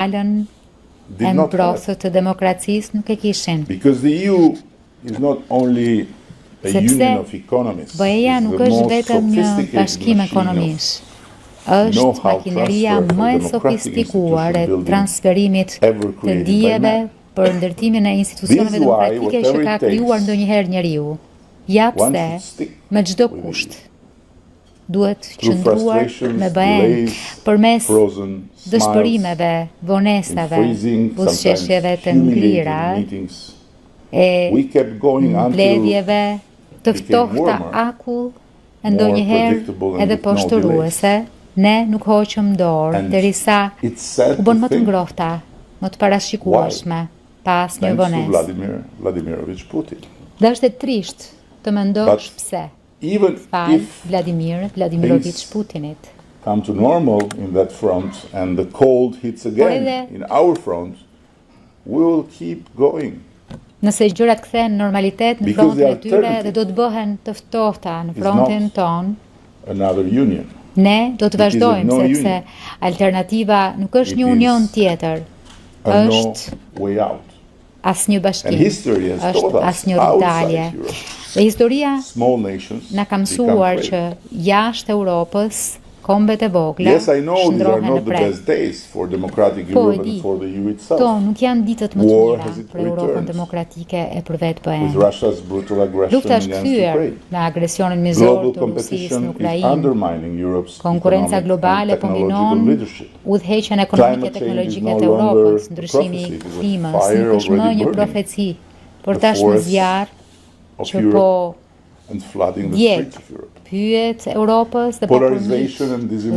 palën e mbrosur të demokracisë nuk e kishin. Because the EU is not only a union of economists, BE-ja nuk është vetëm një bashkim ekonomish. Është makineria më e sofistikuar e transferimit të dijeve për ndërtimin e institucioneve demokratike që ka krijuar ndonjëherë njeriu. Ja pse, me çdo kusht, duhet qëndruar me BE-n përmes dëshpërimeve, vonesave, buzëqeshjeve të ngrira, e mbledhjeve të ftohta akull e ndonjëherë edhe poshtëruese, ne nuk hoqëm dorë derisa u bën më të ngrohta, më të parashikueshme, pa asnjë vonesë. Dhe është e trisht të mendosh pse. Vladimir Vladimirovich Putinit. Come to normal in that front and the cold hits again in our front, we will keep going. Nëse gjërat kthehen në normalitet në frontin e tyre dhe do të bëhen të ftohta në frontin ton, ne do të vazhdojmë sepse alternativa nuk është një union tjetër, është asnjë bashkim, është asnjë rrugdalje. Dhe historia na ka mësuar që jashtë Europës kombet e vogla shndrohen në prek. Po e di, to nuk janë ditët më të mira për Europën demokratike e për vetë BE-n. Lufta është kthyer me agresionin mizor të Rusisë në Ukrainë. Konkurenca globale po minon udhëheqjen ekonomike teknologjike të Europës, ndryshimi i klimës nuk është më një profeci, por tashmë zjarr që po djeg pyet Europës dhe po përmit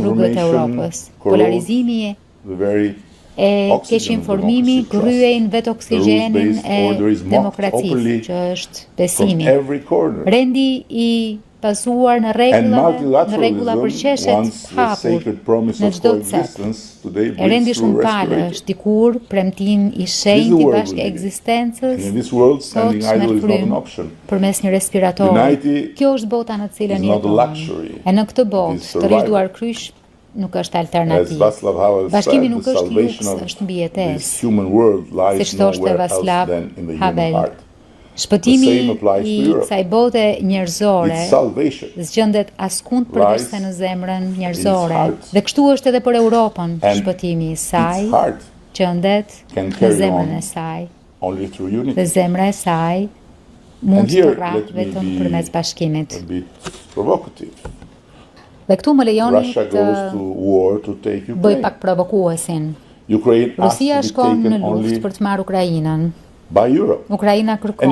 rrugët e Europës. Polarizimi e keqinformimi gryen vetë oksigjenin e demokracisë, që është besimi. Rendi I pasuar në rregulla për qeshet hapur në çdo cep. E rendi shumë palë është dikur premtim I shenjtë I bashkë ekzistencës, sot me frym përmes një respiratori. Kjo është bota në cilën jetojmë. E në këtë botë të rishduar kryq nuk është alternativë. Bashkimi nuk është luks, është mbijetesë. Siç thoshte Václav Havel. Shpëtimi I kësaj bote njerëzore zgjendet askund përveç se në zemrën njerëzore. Dhe kështu është edhe për Europën, shpëtimi I saj gjendet në zemrën e saj. Dhe zemra e saj mund të rrah vetëm përmes bashkimit. Dhe këtu më lejoni të bëj pak provokuesin. Rusia shkon në luftë për të marrë Ukrainën. Ukraina kërkon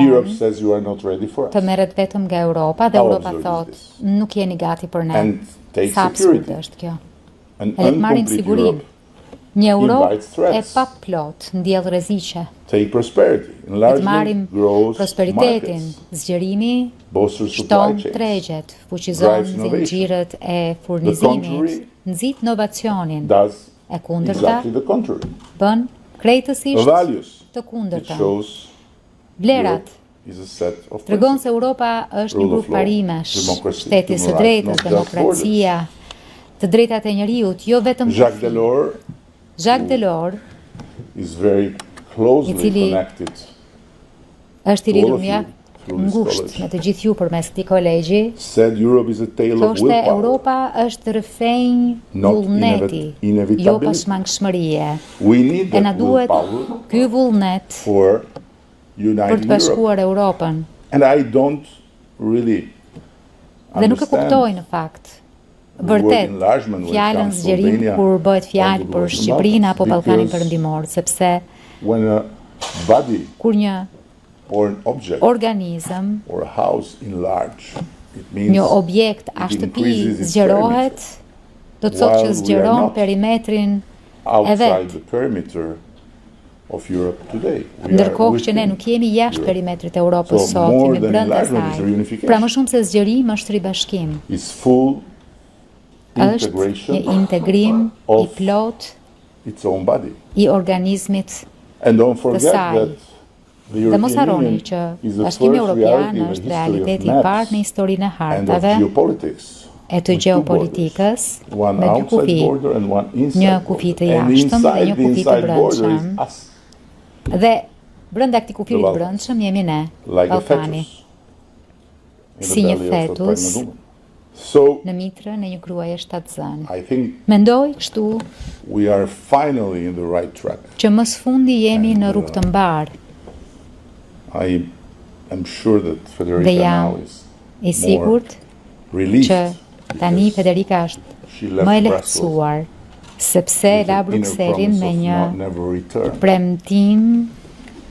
të merret vetëm nga Europa dhe Europa thot nuk jeni gati për ne. Sa absurde është kjo. Edhe të marrim sigurinë. Një Europë e paplot ndjell rreziqe. E të marrim prosperitetin, zgjerimi shton tregjet, fuqizon zinxhirët e furnizimit, nxit inovacionin. E kundërta bën krejtësisht të kundërta. Vlerat tregon se Europa është një grup parimesh, shteti së drejtës, demokracia, të drejtat e njeriut, jo vetëm Jacques Delors, I cili është I lidhur mjaft ngushtë me të gjithë ju përmes këtij kolegji, thoshte Europa është rrëfenj vullneti, jo pashmangshmërie. E na duhet ky vullnet për të bashkuar Europën. Dhe nuk e kuptoj në fakt. Vërtet, fjalën zgjerim kur bëhet fjalë për Shqipërinë apo Ballkanin Perëndimor, sepse kur një organizëm, një objekt a shtëpi zgjerohet, do të thotë që zgjeron perimetrin e vet. Ndërkohë që ne nuk jemi jashtë perimetrit e Europës sot, jemi brenda saj. Pra më shumë se zgjerim është ribashkim. Është një integrim I plot I organizmit të saj. Dhe mos harroni që Bashkimi Evropian është realiteti I parë në historinë e hartave e të gjeopolitikës me dy kufi, një kufi të jashtëm dhe një kufi të brendshëm. Dhe brenda këtij kufirit të brendshëm jemi ne, Ballkani, si një fetus në mitrën e një gruaje shtatzëne. Mendoj kështu që më së fundi jemi në rrugë të mbarë. Dhe jam i sigurt që tani Federica është më e lehtësuar, sepse la Brukselin me një premtim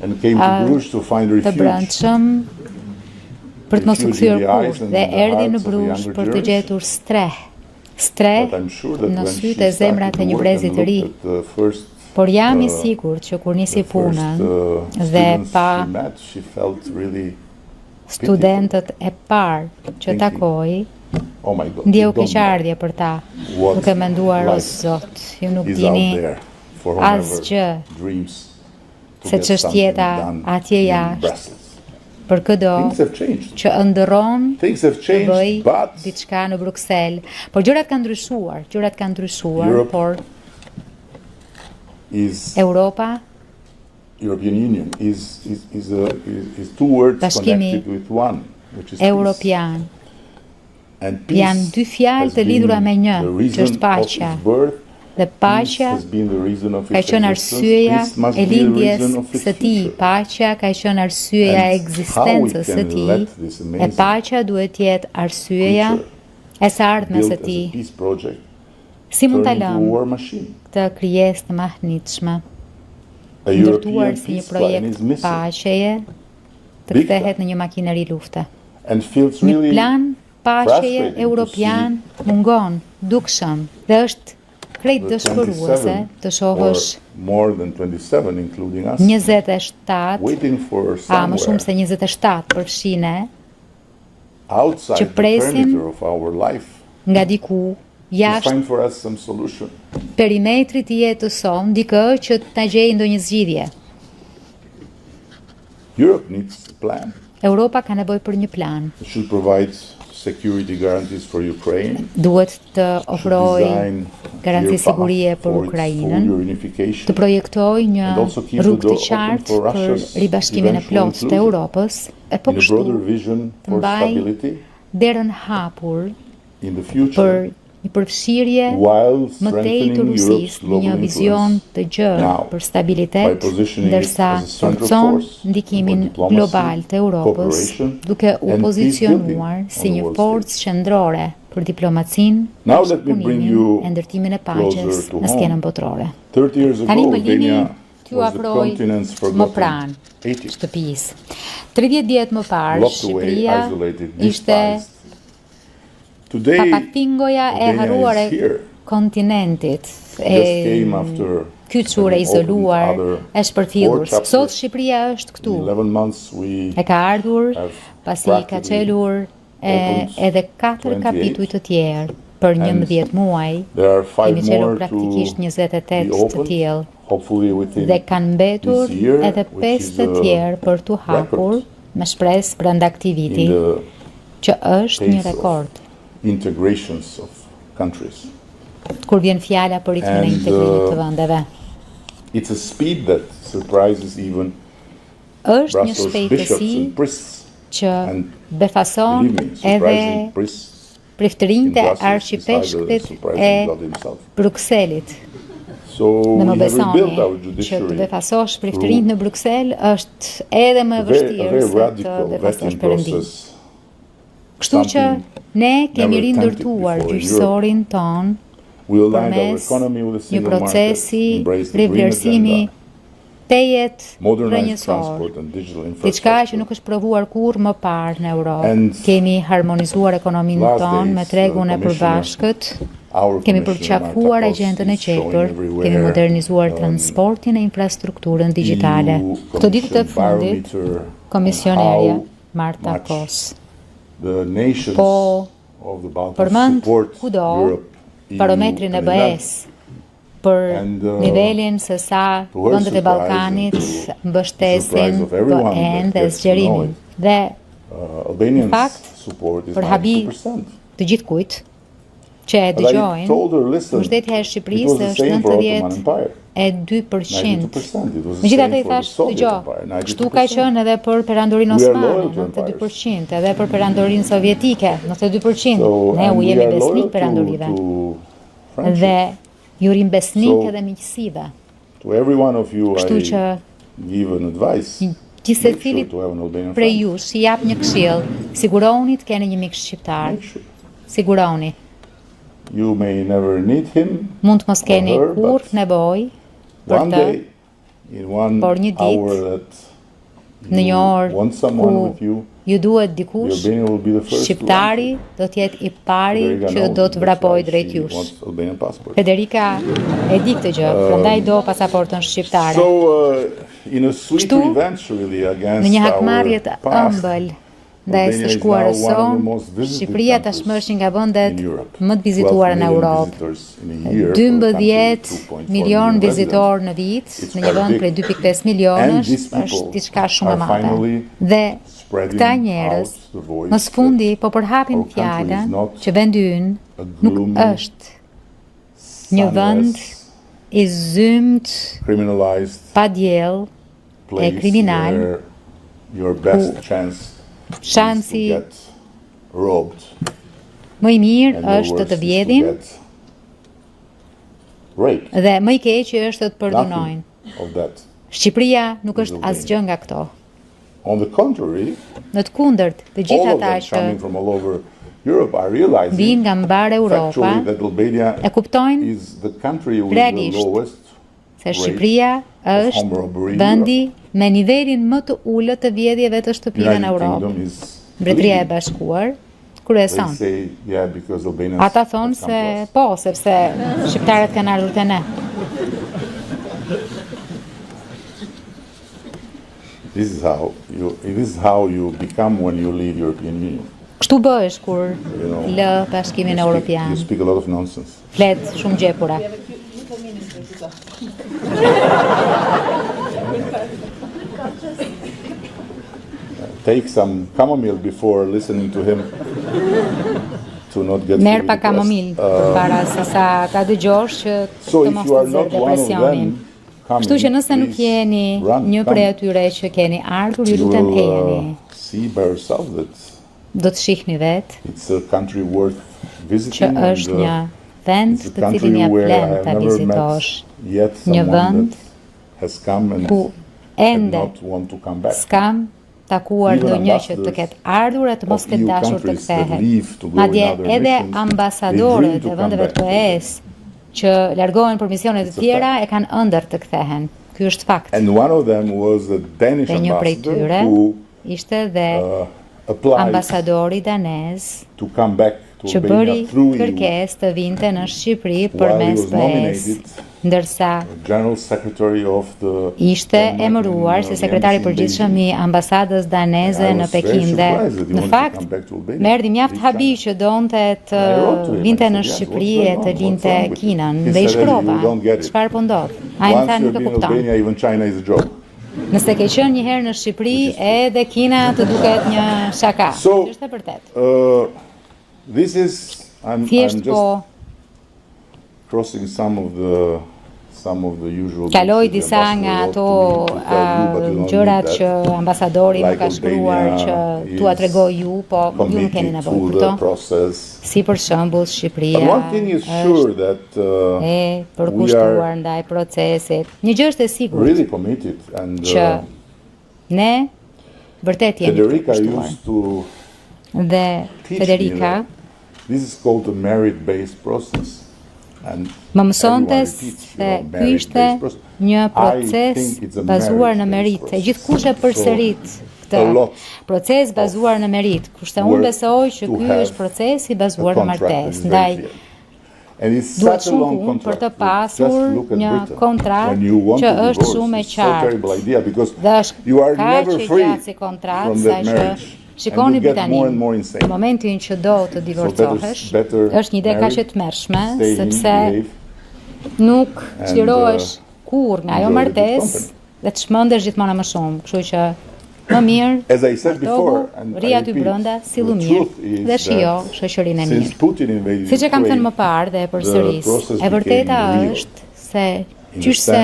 të brendshëm për të mos u kthyer kurrë dhe erdhi në Brush për të gjetur streh në sytë e zemrat e një brezi të ri. Por jam i sigurt që kur nisi punën dhe pa studentët e parë që takoi, ndjeu keqardhje për ta, duke menduar, o Zot, ju nuk dini asgjë se çështjeta atje jashtë për këdo që ëndërron të bëj diçka në Bruksel. Por gjërat kanë ndryshuar, por Europa, Bashkimi Europian, janë dy fjalë të lidhura me një, që është paqja. Dhe paqja ka qenë arsyeja e lindjes së tij, paqja ka qenë arsyeja e ekzistencës së tij, e paqja duhet të jetë arsyeja e së ardhmes së tij. Si mund ta lëm këtë krijesë të mahnitshme, ndërtuar si një projekt paqeje, të kthehet në një makineri lufte? Një plan paqeje europian mungon, dukshëm, dhe është krejt dëshpëruese të shohësh 27, më shumë se 27 përfshine, që presin nga diku jashtë perimetrit të jetës sonë, dikë që ta gjejë ndonjë zgjidhje. Europa ka nevojë për një plan. Duhet të ofrojë garanci sigurie për Ukrainën, të projektojë një rrugë të qartë për ribashkimin e plotë të Europës, e po kështu të mbajë derën hapur për një përfshirje më tej të Rusisë në një vizion të gjerë për stabilitet, ndërsa forcon ndikimin global të Europës, duke u pozicionuar si një forcë qendrore për diplomacinë, bashkëpunimin e ndërtimin e paqes në skenën botërore. Tani më lini t'ju afroj më pranë shtëpisë. 30 vjet më parë, Shqipëria ishte papatingoja e harruar e kontinentit, e kyçur e izoluar, e shpërfillur. Sot Shqipëria është këtu. E ka ardhur pasi ka çelur edhe 4 kapituj të tjerë për 11 muaj. Kemi çelur praktikisht 28 të tillë dhe kanë mbetur edhe 5 të tjerë për tu hapur me shpresë brenda këtij viti, që është një rekord. Kur vjen fjala për ritmin e integrimit të vendeve. Është një shpejtësi që befason edhe priftërinjtë e arqipeshkët e Brukselit. Dhe më besoni që të befasosh priftërinjtë në Bruksel është edhe më vështirë se të befasosh Perëndin. Kështu që ne kemi rindërtuar gjyqësorin ton përmes një procesi rivlerësimi tejet rrënjësor, diçka që nuk është provuar kurrë më parë në Europë. Kemi harmonizuar ekonominë tonë me tregun e përbashkët, kemi përqafuar agjendën e qepër, kemi modernizuar transportin e infrastrukturën digjitale. Këto ditë të fundit, komisionerja Marta Kos po përmend kudo barometrin e BE-s për nivelin se sa vendet e Ballkanit mbështesin BE-n dhe zgjerimin. Dhe në fakt, për habi të gjithkujt, që e dëgjojnë, mbështetja e Shqipërisë është 92%. Megjithatë i thash, dëgjoj, kështu ka qenë edhe për perandorinë osmane, 92%, edhe për perandorinë sovjetike, 92%. Ne u jemi besnik perandorive. Dhe ju rim besnik edhe miqësive. Kështu që gjithsecilit prej jush i jap një këshill, siguroni të keni një mik shqiptar. Siguroni. Mund të mos keni kurrë nevojë për të, por një ditë, në një orë ku ju duhet dikush, shqiptari do t'jetë i pari që do të vrapoj drejt jush. Federica e di këtë gjë, prandaj do pasaportën shqiptare. Kështu, në një hakmarrje të ëmbël ndaj së shkuarës sonë, Shqipëria tashmë është një nga vendet më të vizituara në Europë. 12 milion vizitorë në vit, në një vend prej 2.5 milionësh, është diçka shumë e madhe. Dhe këta njerëz, më së fundi, po përhapin fjalën që vendi ynë nuk është një vend i zymt, pa diell, e kriminal, shansi më i mirë është të vjedhin dhe më i keqi është të përdunojnë. Shqipëria nuk është asgjë nga këto. Në të kundërt, të gjithë ata që vinë nga mbar Europa e kuptojnë realisht se Shqipëria është vendi me nivelin më të ulët të vjedhjeve të shtëpive në Europë. Mbretëria e Bashkuar kryeson. Ata thonë se po, sepse shqiptarët kanë ardhur te ne. This is how you become when you leave European Union. Kështu bëhesh kur lë Bashkimin Evropian. You speak a lot of nonsense. Flet shumë gjepura. Take some chamomile before listening to him to not get merr pa chamomile para se sa ta dëgjosh që të mos të zë depresionin. Kështu që nëse nuk jeni një prej atyre që keni ardhur, ju lutem ejeni. Do të shihni vetë që është një vend të cilin ja vlen ta vizitosh. Një vend ku ende s'kam takuar ndonjë që të ketë ardhur e të mos ketë dashur të kthehet. Madje edhe ambasadorët e vendeve të EE-s që largohen për misione të tjera e kanë ëndër të kthehen. Ky është fakt. Dhe një prej tyre ishte dhe ambasadori danez që bëri kërkesë të vinte në Shqipëri përmes PS, ndërsa ishte emëruar si sekretari i përgjithshëm i ambasadës daneze në Pekin dhe në fakt më erdhi mjaft habi që donte të vinte në Shqipëri e të linte Kinën dhe i shkrova çfarë po ndodh. Ai më tha nuk e kupton. Nëse ke qenë një herë në Shqipëri edhe Kina të duket një shaka. Është e vërtet. I'm just crossing some of the usual. Kaloj disa nga ato gjërat që ambasadori më ka shkruar që tua tregoj ju, po ju nuk keni nevojë për to. Si për shembull Shqipëria është e përkushtuar ndaj procesit. Një gjë është e sigurt që ne vërtet jemi të përkushtuar. Dhe Federica më mësonte se ky ishte një proces bazuar në meritë. E gjithkush e përsërit këtë proces bazuar në meritë, kurse unë besoj që ky është procesi bazuar në martesë. Ndaj duhet shumë punë për të pasur një kontratë që është shumë e qartë. Dhe është kaq e gjatë si kontratë sa që shikoni Britaninë, në momentin që do të divorcohesh, është një ide kaq e tmerrshme, sepse nuk çlirohesh kurrë nga ajo martesë dhe të shmendesh gjithmonë më shumë. Kështu që Më mirë, As I said before, and ri aty brenda, sillu mirë dhe shijo shoqërinë e mirë. Siç e kam thënë më parë dhe përsëris, e vërteta është se qyshse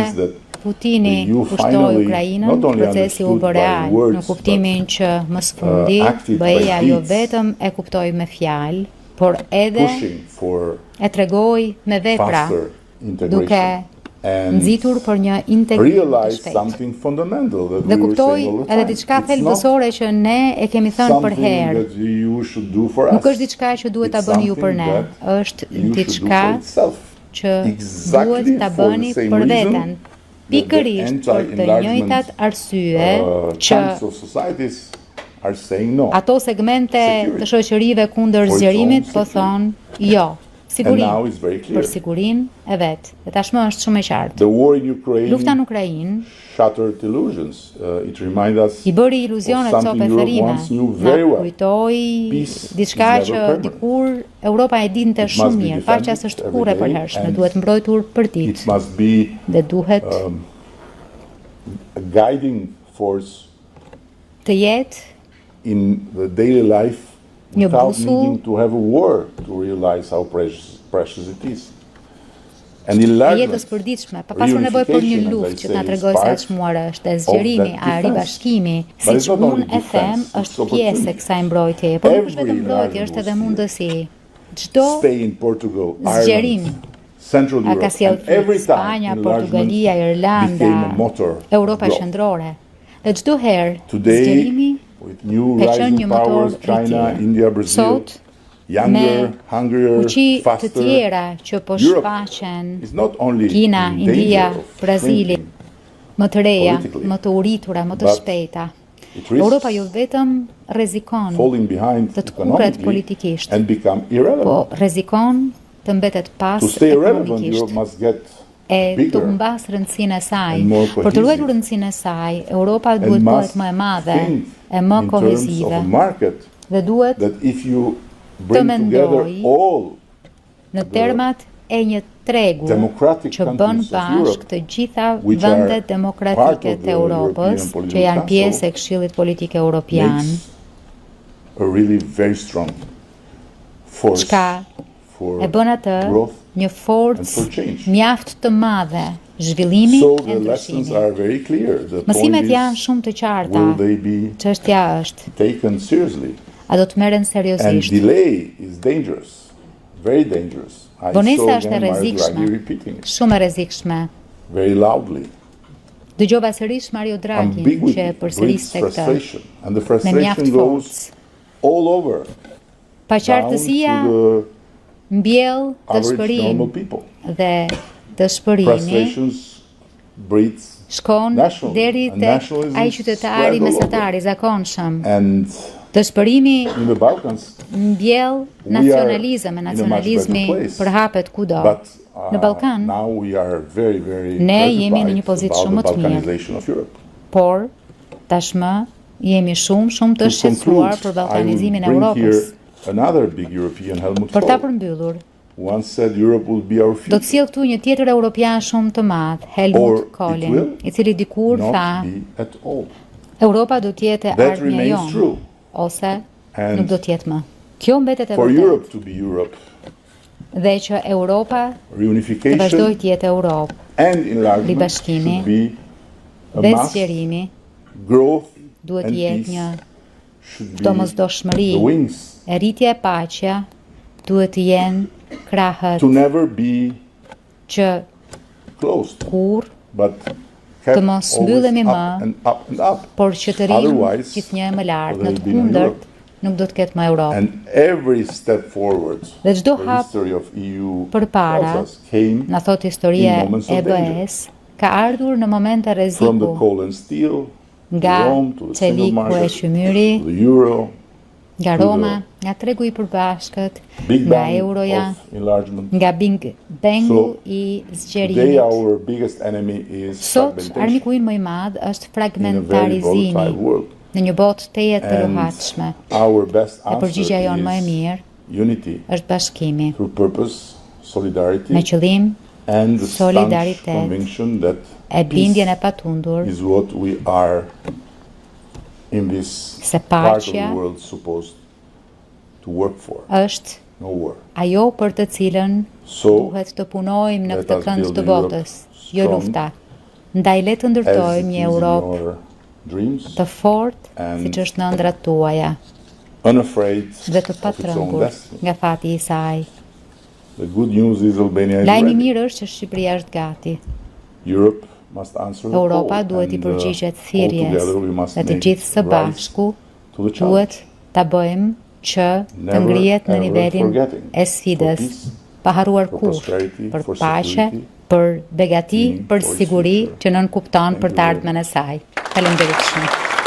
Putini pushtoi Ukrainën, procesi u bë real, në kuptimin që më së fundi BE-ja jo vetëm e kuptoi me fjalë, por edhe e tregoi me vepra, duke nxitur për një integrim të shpejtë. Dhe kuptoi edhe diçka thelbësore që ne e kemi thënë për herë. Nuk është diçka që duhet ta bëni ju për ne, është diçka që duhet ta bëni për veten. Pikërisht për të njëjtat arsye që ato segmente të shoqërive kundër zgjerimit po thonë jo. Sigurin, për sigurin e vetë. Dhe tashmë është shumë e qartë. Lufta në Ukrainë I bëri iluzionet cope thërime, na kujtoi diçka që dikur Europa e dinte shumë mirë, paqja s'është kurrë e përhershme, duhet mbrojtur për ditë. Dhe duhet të jetë in the daily life without needing to have a war to realize how precious it is. Jetës përditshme, pa pasur nevojë për një luftë që të na tregojë se çmuar është, e zgjerimi, a ribashkimi, siç unë e them, është pjesë e kësaj mbrojtjeje, por nuk është vetëm mbrojtje, është edhe mundësi. Çdo zgjerim a ka sjellë Spanja, Portugalia, Irlanda, Europa Qendrore. Dhe çdo herë zgjerimi ka qenë një motor rritje. Sot, me fuqi të tjera që po shfaqen Kina, India, Brazili, më të reja, më të uritura, më të shpejta. Europa jo vetëm rrezikon të kurret politikisht, po rrezikon të mbetet pas ekonomikisht. E të humbas rëndësinë e saj. Për të ruajtur rëndësinë e saj, Europa duhet bëhet më e madhe, e më kohezive, dhe duhet të mendoj në termat e një tregu që bën bashkë të gjitha vendet demokratike të Europës, që janë pjesë e Këshillit Politik Evropian, çka e bën atë një forcë mjaft të madhe zhvillimi e ndryshimit. Mësimet janë shumë të qarta. Çështja është, a do të merren seriozisht? Vonesa është e rrezikshme, shumë e rrezikshme. Dëgjova sërish Mario Draghin që përsëriste këtë me mjaft forcë. Paqartësia mbjell dëshpërim dhe dëshpërimi shkon deri tek ai qytetari mesatari zakonshëm. Dëshpërimi mbjell nacionalizmi përhapet kudo. Në Ballkan ne jemi në një pozitë shumë të mirë, por tashmë jemi shumë të shqetësuar për ballkanizimin e Europës. Për ta përmbyllur, do të sjell këtu një tjetër europian shumë të madh, Helmut Kohlin, I cili dikur tha: Europa do të jetë ardhmja jonë, ose nuk do të jetë më. Kjo mbetet e vërtetë. Dhe që Europa të vazhdojë të jetë Europë, ribashkimi dhe zgjerimi duhet të jetë një domosdoshmëri, e rritja e paqja duhet të jenë krahët që kur të mos mbyllemi më, por që të rrimë gjithnjë më lart, në të kundërt nuk do të ketë më Europë. Dhe çdo hap përpara, na thot historia e BE-s, ka ardhur në momente rreziku, nga Çeliku e Qymyri, nga Roma, nga tregu I përbashkët, nga euroja, nga Big Bangu I zgjerimit. Sot, armiku ynë më I madh është fragmentarizimi në një botë teje të rehatshme. E përgjigjja jonë më e mirë është bashkimi, me qëllim, solidaritet, e bindjen e patundur se paqja është ajo për të cilën duhet të punojmë në këtë kënd të botës, jo lufta. Ndaj le të ndërtojmë një Europë të fortë, siç është në ëndrat tuaja, dhe të patrëngur nga fati i saj. Lajmi i mirë është që Shqipëria është gati. Europa duhet i përgjigjet thirrjes dhe të gjithë së bashku duhet ta bëjmë që të ngrihet në nivelin e sfidës, pa harruar kurrë për paqe, për begati, për siguri që nën kupton për të ardhmen e saj. Faleminderit shumë.